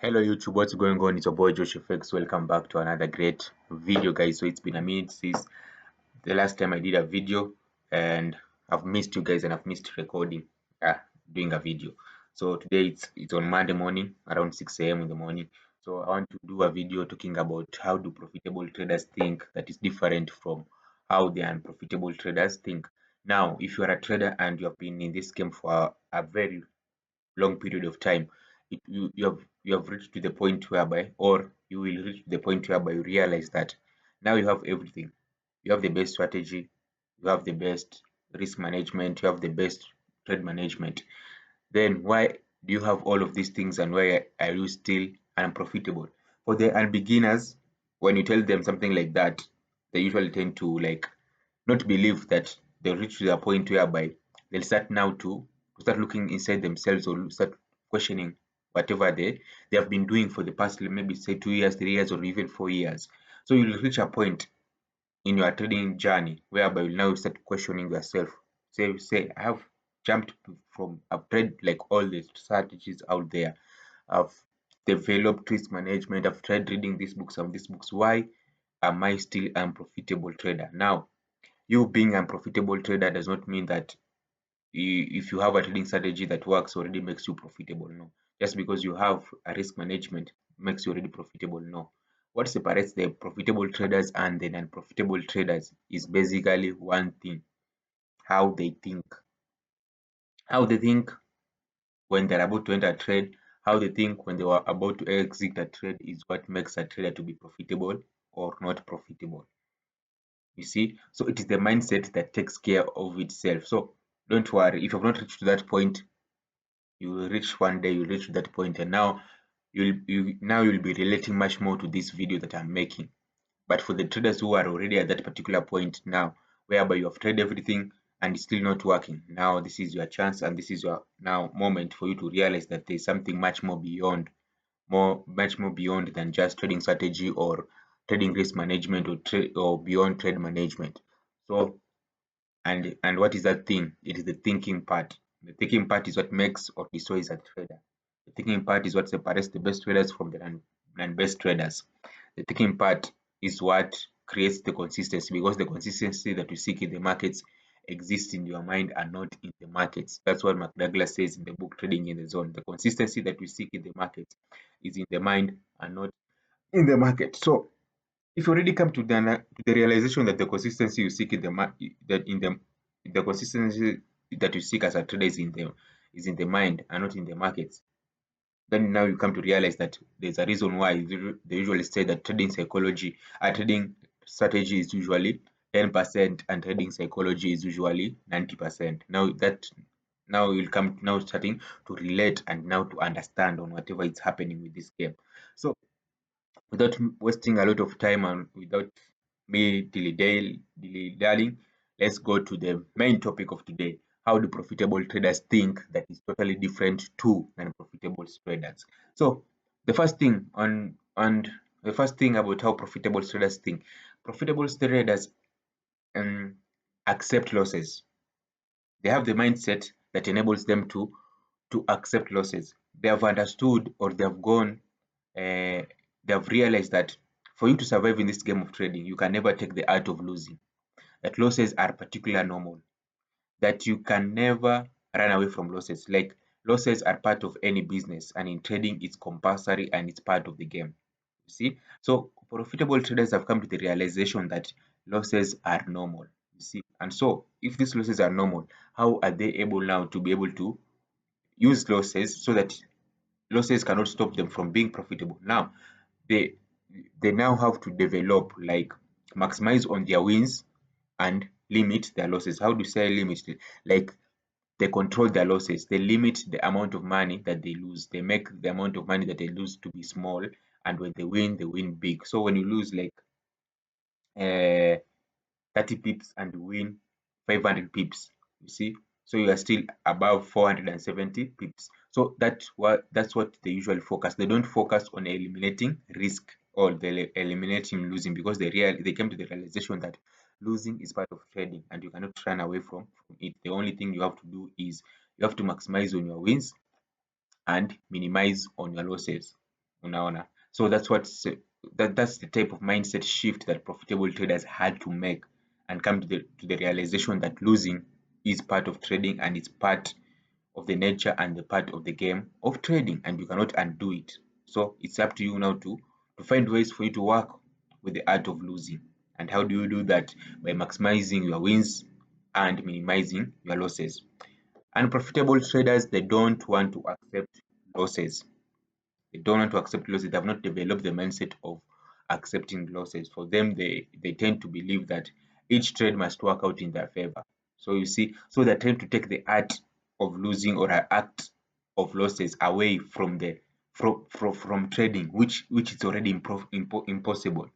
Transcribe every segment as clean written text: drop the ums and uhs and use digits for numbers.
Hello YouTube, what's going on? It's your boy Josh FX. Welcome back to another great video, guys. So it's been a minute since the last time I did a video, and I've missed you guys and I've missed recording, doing a video. So today it's on Monday morning around 6 a.m. in the morning. So I want to do a video talking about how do profitable traders think that is different from how the unprofitable traders think. Now, if you are a trader and you have been in this game for a very long period of time, you have reached to the point whereby, or you will reach to the point whereby you realize that now you have everything. You have the best strategy, you have the best risk management, you have the best trade management. Then why do you have all of these things, and why are you still unprofitable? For the beginners, when you tell them something like that, they usually tend to like not believe that they'll reach to the point whereby they'll start now to start looking inside themselves, or start questioning whatever they have been doing for the past, maybe say 2 years, 3 years, or even 4 years. So you'll reach a point in your trading journey whereby you now start questioning yourself. Say, I have jumped from, I've tried like all the strategies out there. I've developed risk management. I've tried reading these books and these books. Why am I still unprofitable trader? Now, you being unprofitable trader does not mean that if you have a trading strategy that works already makes you profitable. No. Just because you have a risk management makes you already profitable. No. What separates the profitable traders and the non-profitable traders is basically one thing: how they think. How they think when they're about to enter a trade, how they think when they were about to exit a trade is what makes a trader to be profitable or not profitable. You see, so it is the mindset that takes care of itself. So don't worry if you've not reached to that point. You will reach one day, you'll reach to that point, and now you'll be relating much more to this video that I'm making. But for the traders who are already at that particular point now, whereby you have tried everything and it's still not working, now this is your chance, and this is your now moment for you to realize that there's something much more beyond, much more beyond than just trading strategy or trading risk management, or beyond trade management. So, and what is that thing? It is the thinking part. The thinking part is what makes or destroys a trader. The thinking part is what separates the best traders from the non-best traders. The thinking part is what creates the consistency, because the consistency that you seek in the markets exists in your mind and not in the markets. That's what McDouglas says in the book Trading in the Zone. The consistency that we seek in the market is in the mind and not in the market. So if you already come to the realization that the consistency you seek in that in the consistency that you seek as a trader is in the mind and not in the markets, then now you come to realize that there's a reason why they usually say that trading strategy is usually 10% and trading psychology is usually 90%. Now you'll come now starting to relate and now to understand on whatever is happening with this game. So without wasting a lot of time and without me dilly-dallying, let's go to the main topic of today. How do profitable traders think that is totally different to non-profitable traders? So the first thing about how profitable traders think: profitable traders um, accept losses. They have the mindset that enables them to accept losses. They have understood, or they have gone, they have realized that for you to survive in this game of trading, you can never take the art of losing. That losses are particularly normal. That you can never run away from losses. Like, losses are part of any business, and in trading, it's compulsory and it's part of the game. You see, so profitable traders have come to the realization that losses are normal. You see, and so if these losses are normal, how are they able now to be able to use losses so that losses cannot stop them from being profitable? Now they they now have to develop, like, maximize on their wins and limit their losses. How do you say limit it? Like, they control their losses, they limit the amount of money that they lose, they make the amount of money that they lose to be small, and when they win big. So when you lose like 30 pips and win 500 pips, you see, so you are still above 470 pips. So that's what they usually focus. They don't focus on eliminating risk, or they eliminating losing, because they came to the realization that losing is part of trading and you cannot run away from it. The only thing you have to do is you have to maximize on your wins and minimize on your losses. Unaona? So that's the type of mindset shift that profitable traders had to make and come to the realization that losing is part of trading and it's part of the nature and the part of the game of trading, and you cannot undo it. So it's up to you now to find ways for you to work with the art of losing. And how do you do that? By maximizing your wins and minimizing your losses. Unprofitable traders, they don't want to accept losses. They don't want to accept losses. They have not developed the mindset of accepting losses. For them, they tend to believe that each trade must work out in their favor. So you see, so they're trying to take the art of losing or an act of losses away from the from trading, which is already impossible.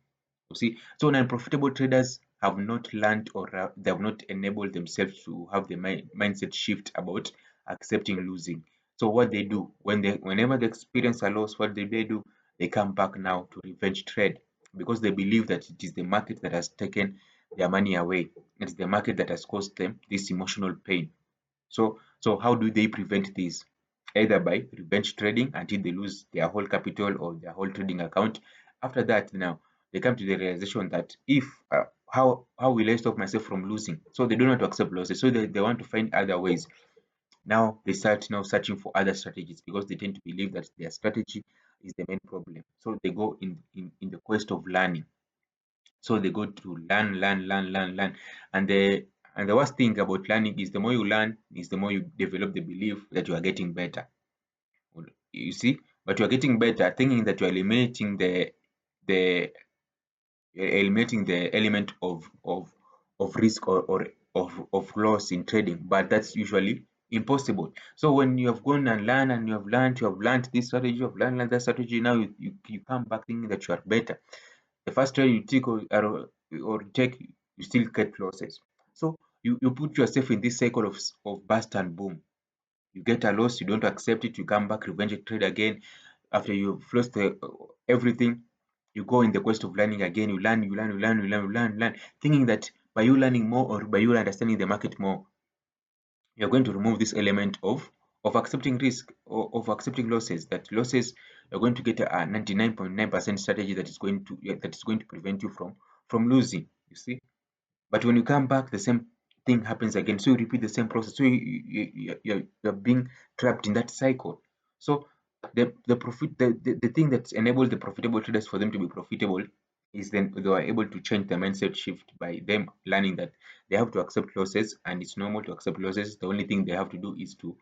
You see, so unprofitable traders have not learned or they have not enabled themselves to have the mindset shift about accepting losing. So what they do whenever they experience a loss, what they do? They come back now to revenge trade because they believe that it is the market that has taken their money away. It is the market that has caused them this emotional pain. So how do they prevent this? Either by revenge trading until they lose their whole capital or their whole trading account. After that, now they come to the realization that if how will I stop myself from losing? So they don't want to accept losses. So they want to find other ways. Now they start now searching for other strategies because they tend to believe that their strategy is the main problem. So they go in the quest of learning. So they go to learn. And the worst thing about learning is the more you learn, is the more you develop the belief that you are getting better. You see, but you are getting better, thinking that you are the eliminating the element of risk or of loss in trading, but that's usually impossible. So when you have gone and learned and you have learned this strategy, you have learned that strategy, now you come back thinking that you are better. The first trade you take or take, you still get losses. So you put yourself in this cycle of bust and boom. You get a loss, you don't accept it, you come back, revenge trade again. After you've lost everything, you go in the quest of learning again. You learn, thinking that by you learning more or by you understanding the market more, you're going to remove this element of accepting risk or of accepting losses. That losses, you're going to get a 99.9% strategy that is going to prevent you from losing. You see, but when you come back, the same thing happens again. So you repeat the same process. So you're being trapped in that cycle. So the thing that enables the profitable traders for them to be profitable is then they are able to change the mindset shift by them learning that they have to accept losses and it's normal to accept losses. The only thing they have to do is to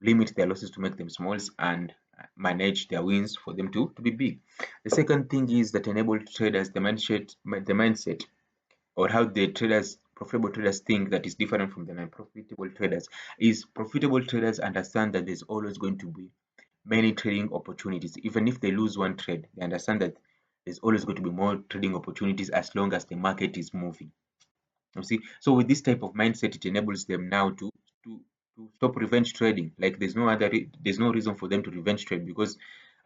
limit their losses to make them small and manage their wins for them to be big. The second thing is that enable traders the mindset or how the traders profitable traders think that is different from the non-profitable traders is profitable traders understand that there's always going to be many trading opportunities. Even if they lose one trade, they understand that there's always going to be more trading opportunities as long as the market is moving. You see, so with this type of mindset, it enables them now to to stop revenge trading. Like there's no reason for them to revenge trade because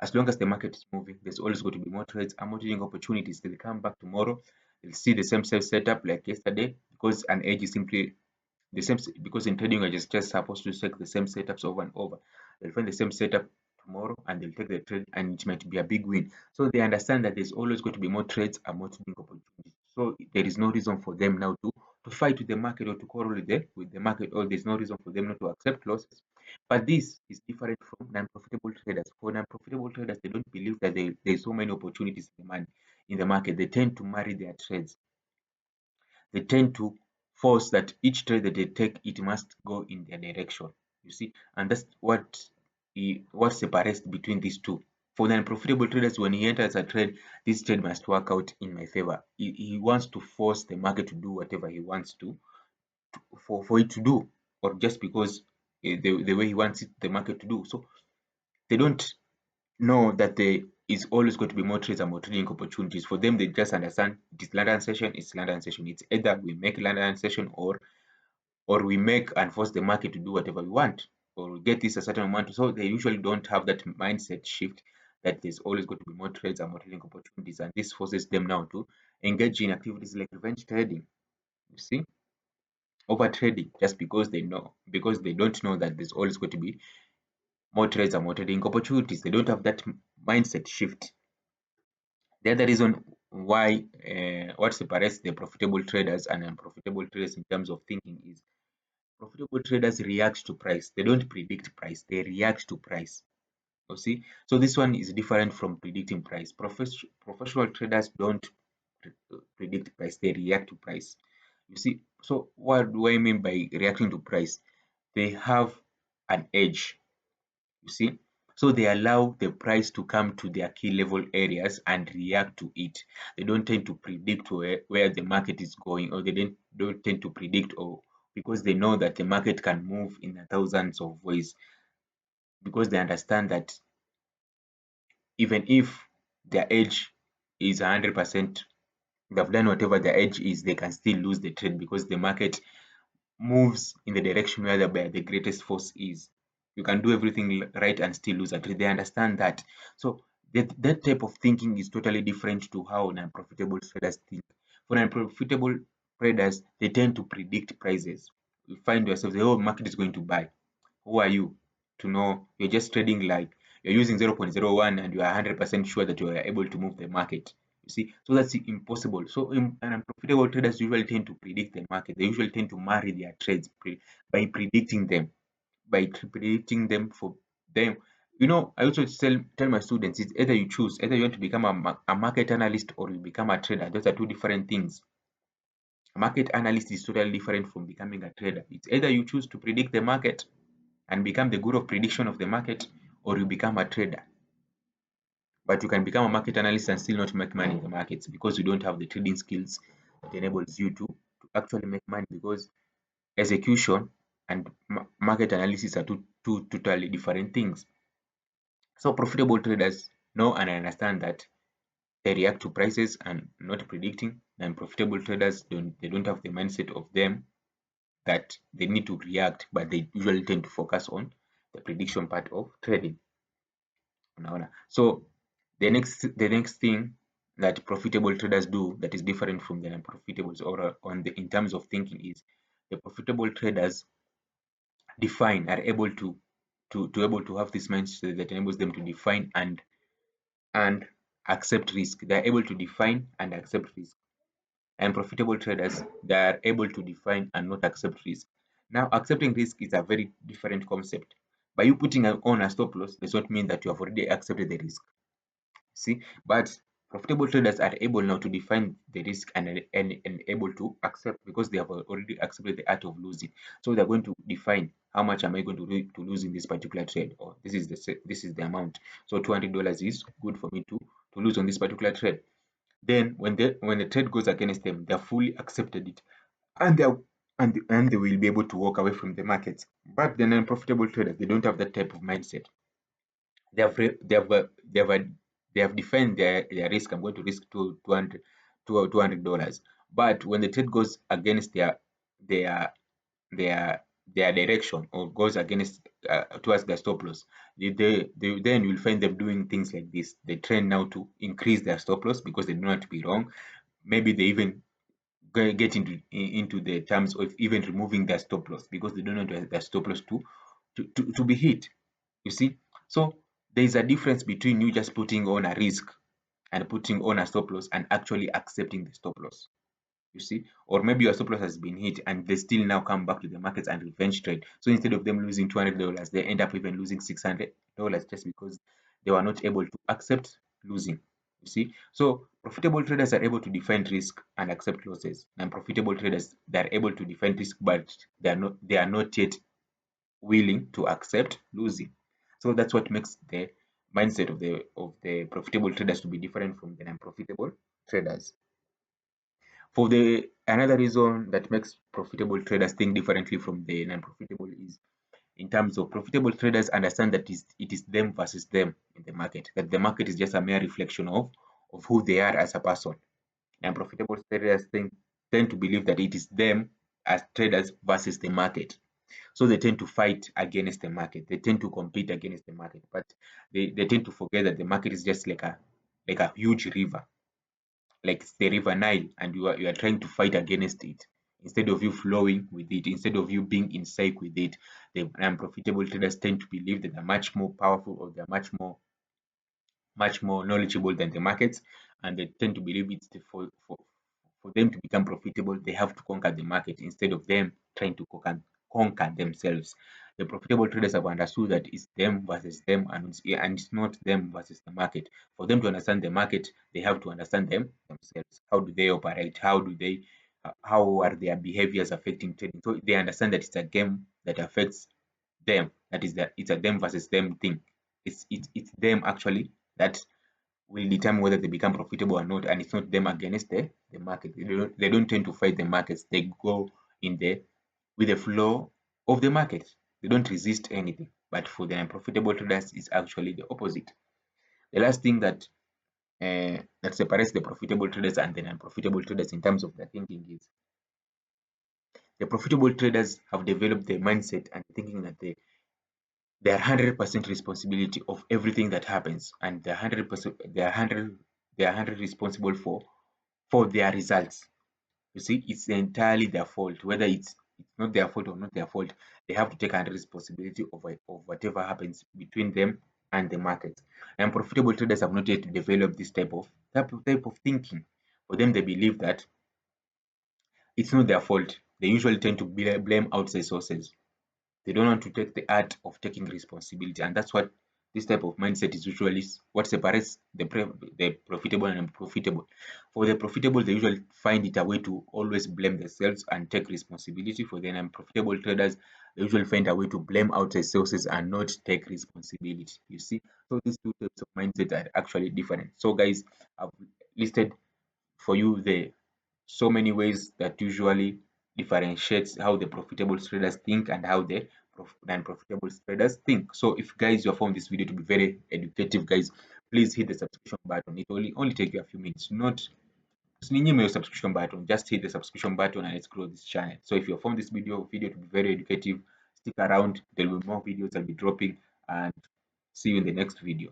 as long as the market is moving, there's always going to be more trades and more trading opportunities. They'll come back tomorrow, they'll see the same setup like yesterday because an edge is simply the same because in trading you're just supposed to check the same setups over and over. They'll find the same setup tomorrow and they'll take the trade and it might be a big win. So they understand that there's always going to be more trades and more trading opportunities. So there is no reason for them now to fight with the market or to quarrel with the market, or there's no reason for them not to accept losses. But this is different from non-profitable traders. For non-profitable traders, they don't believe that there's so many opportunities in the market. They tend to marry their trades. They tend to force that each trade that they take, it must go in their direction. You see, and that's what separates between these two. For the unprofitable traders, when he enters a trade, this trade must work out in my favor. He wants to force the market to do whatever he wants for it to do, or just because the way he wants it, the market to do. So they don't know that there is always going to be more trades and more trading opportunities. For them, they just understand this London session is London session. It's either we make London session or we make and force the market to do whatever we want or get this a certain amount. So they usually don't have that mindset shift that there's always going to be more trades and more trading opportunities. And this forces them now to engage in activities like revenge trading. You see, over trading just because they don't know that there's always going to be more trades and more trading opportunities. They don't have that mindset shift. The other reason why what separates the profitable traders and unprofitable traders in terms of thinking is profitable traders react to price. They don't predict price, they react to price. You see, so this one is different from predicting price. Professional traders don't predict price, they react to price. You see, so what do I mean by reacting to price? They have an edge, you see. So they allow the price to come to their key level areas and react to it. They don't tend to predict where the market is going, or they don't tend to predict, or because they know that the market can move in thousands of ways, because they understand that even if their edge is 100%, they've done whatever their edge is, they can still lose the trade because the market moves in the direction where the greatest force is. You can do everything right and still lose a trade. They understand that. So that type of thinking is totally different to how non-profitable traders think. For non-profitable traders, they tend to predict prices. You find yourself, the whole market is going to buy. Who are you to know? You're just trading like you're using 0.01 and you are 100% sure that you are able to move the market. You see, so that's impossible. So unprofitable traders usually tend to predict the market. They usually tend to marry their trades by predicting them, predicting them for them. You know, I also tell my students, it's either you choose, either you want to become a market analyst or you become a trader. Those are two different things. A market analyst is totally different from becoming a trader. It's either you choose to predict the market and become the guru of prediction of the market, or you become a trader. But you can become a market analyst and still not make money in the markets because you don't have the trading skills that enables you to actually make money, because execution and market analysis are two totally different things. So profitable traders know and understand that they react to prices and not predicting, and profitable traders don't have the mindset of them that they need to react, but they usually tend to focus on the prediction part of trading. Unaona? So the next thing that profitable traders do that is different from the non-profitables, or in terms of thinking, is the profitable traders are able to able to have this mindset that enables them to define and accept risk. They are able to define and accept risk. And profitable traders, they are able to define and not accept risk. Now, accepting risk is a very different concept. By you putting on a stop loss does not mean that you have already accepted the risk. See, but profitable traders are able now to define the risk and able to accept, because they have already accepted the art of losing. So they're going to define how much am I going to lose in this particular trade, or this is the amount. So $200 is good for me to lose on this particular trade. Then when the trade goes against them, they're fully accepted it, and they will be able to walk away from the market. But the non-profitable traders, they don't have that type of mindset. They have they have they have defined their risk. I'm going to risk $200. But when the trade goes against their their their direction, or goes against towards the stop loss, then you'll find them doing things like this. They trend now to increase their stop loss because they know not to be wrong. Maybe they even get into the terms of even removing their stop loss because they don't want their stop loss to be hit. You see, so there is a difference between you just putting on a risk and putting on a stop loss and actually accepting the stop loss. You see, or maybe your stop loss has been hit and they still now come back to the markets and revenge trade. So instead of them losing $200, they end up even losing $600 just because they were not able to accept losing. You see, so profitable traders are able to define risk and accept losses, and profitable traders, they are able to define risk, but they are not yet willing to accept losing. So that's what makes the mindset of the profitable traders to be different from the non-profitable traders. For the another reason that makes profitable traders think differently from the non-profitable is, in terms of profitable traders understand that it is them versus them in the market, that the market is just a mere reflection of who they are as a person. And profitable traders tend to believe that it is them as traders versus the market. So they tend to fight against the market. They tend to compete against the market, but they tend to forget that the market is just like a huge river, like it's the river Nile, and you are trying to fight against it instead of you flowing with it, instead of you being in sync with it. The unprofitable traders tend to believe that they're much more powerful, or they're much more much more knowledgeable than the markets, and they tend to believe for them to become profitable, they have to conquer the market instead of them trying to conquer themselves. The profitable traders have understood that it's them versus them, and it's not them versus the market. For them to understand the market, they have to understand themselves. How do they operate? How are their behaviors affecting trading? So they understand that it's a game that affects them. That is that it's a them versus them thing. It's them actually that will determine whether they become profitable or not, and it's not them against the market. They don't tend to fight the markets. They go in the with the flow of the market. They don't resist anything. But for the unprofitable traders, it's actually the opposite. The last thing that separates the profitable traders and the unprofitable traders in terms of their thinking is the profitable traders have developed the mindset and thinking that they are 100% responsibility of everything that happens, and they're 100% they are 100 responsible for their results. You see, it's entirely their fault. Whether it's not their fault or not their fault, they have to take 100 responsibility of whatever happens between them and the market. And profitable traders have not yet developed this type of thinking. For them, they believe that it's not their fault. They usually tend to blame outside sources. They don't want to take the art of taking responsibility, and that's what this type of mindset is usually what separates the profitable and unprofitable. For the profitable, they usually find it a way to always blame themselves and take responsibility. For the unprofitable traders, they usually find a way to blame outside sources and not take responsibility. You see, so these two types of mindset are actually different. So guys, I've listed for you the so many ways that usually differentiates how the profitable traders think and how the non-profitable traders think. So if guys you have found this video to be very educative, guys, please hit the subscription button. It only take you a few minutes. Not usininyime your subscription button, just hit the subscription button and let's grow this channel. So if you have found this video to be very educative, stick around. There will be more videos I'll be dropping, and see you in the next video.